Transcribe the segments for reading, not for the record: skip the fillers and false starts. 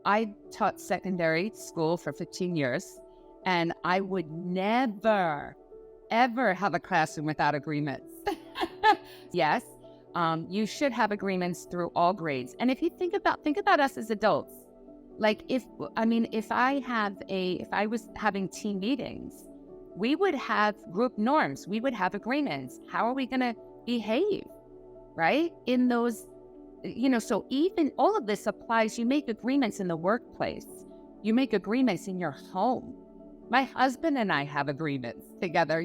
I taught secondary school for 15 years, and I would never, ever have a classroom without agreements. Yes, you should have agreements through all grades. And if you think about us as adults, like if I was having team meetings, we would have group norms, we would have agreements. How are we going to behave, right? In those, so even all of this applies. You make agreements in the workplace, you make agreements in your home. My husband and I have agreements together,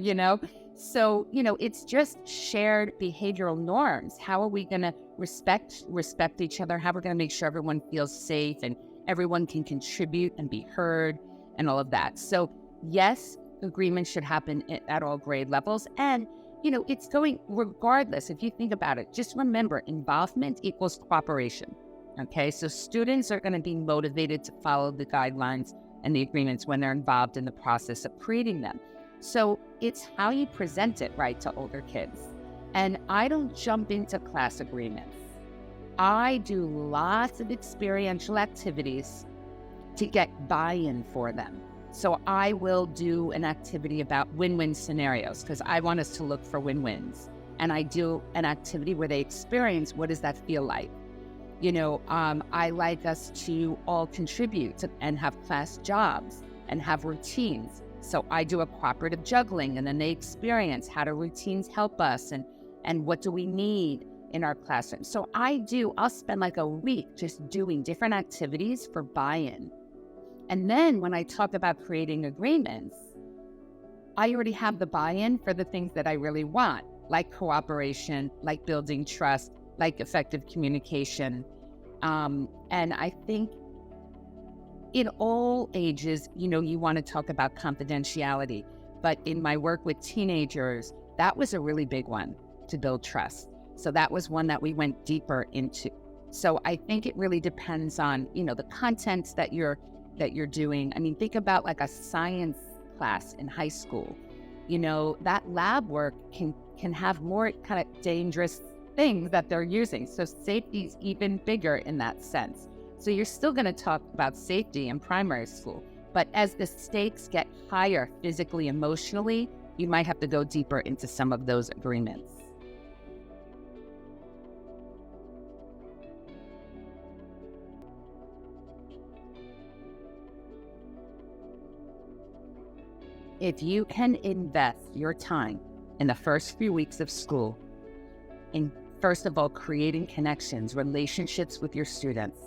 So, it's just shared behavioral norms. How are we going to respect each other? How we're going to make sure everyone feels safe and everyone can contribute and be heard and all of that. So, yes, agreements should happen at all grade levels. And, it's going regardless. If you think about it, just remember, involvement equals cooperation. Okay, so students are going to be motivated to follow the guidelines and the agreements when they're involved in the process of creating them. So it's how you present it, right, to older kids. And I don't jump into class agreements. I do lots of experiential activities to get buy-in for them. So I will do an activity about win-win scenarios because I want us to look for win-wins. And I do an activity where they experience, what does that feel like? I like us to all contribute and have class jobs and have routines. So I do a cooperative juggling, and then they experience how do routines help us and what do we need in our classroom. So I'll spend like a week just doing different activities for buy-in. And then when I talk about creating agreements, I already have the buy-in for the things that I really want, like cooperation, like building trust, like effective communication. And I think in all ages, you want to talk about confidentiality. But in my work with teenagers, that was a really big one to build trust. So that was one that we went deeper into. So I think it really depends on, the contents that you're doing. I mean, think about like a science class in high school. That lab work can have more kind of dangerous things that they're using. So safety is even bigger in that sense. So you're still going to talk about safety in primary school, but as the stakes get higher physically, emotionally, you might have to go deeper into some of those agreements. If you can invest your time in the first few weeks of school in, first of all, creating connections, relationships with your students,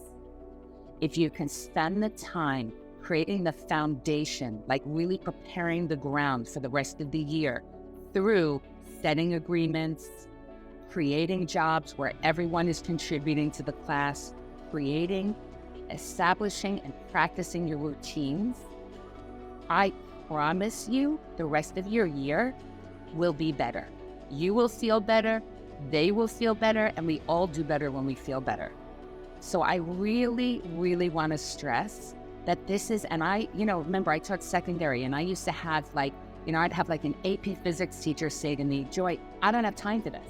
if you can spend the time creating the foundation, like really preparing the ground for the rest of the year through setting agreements, creating jobs where everyone is contributing to the class, establishing and practicing your routines, I promise you the rest of your year will be better. You will feel better, they will feel better, and we all do better when we feel better. So I really, really want to stress that this is, and remember I taught secondary, and I used to have I'd have like an AP physics teacher say to me, "Joy, I don't have time for this."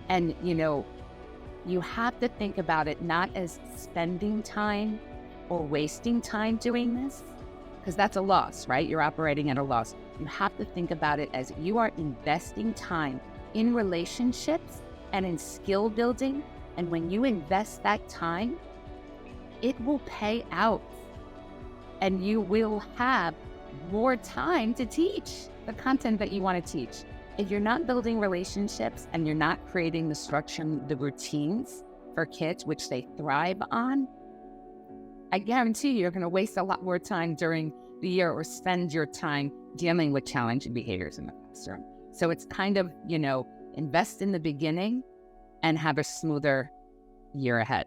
And, you have to think about it not as spending time or wasting time doing this, because that's a loss, right? You're operating at a loss. You have to think about it as you are investing time in relationships and in skill building. And when you invest that time, it will pay out. And you will have more time to teach the content that you want to teach. If you're not building relationships and you're not creating the structure, the routines for kids, which they thrive on, I guarantee you're going to waste a lot more time during the year or spend your time dealing with challenging behaviors in the classroom. So it's kind of, invest in the beginning and have a smoother year ahead.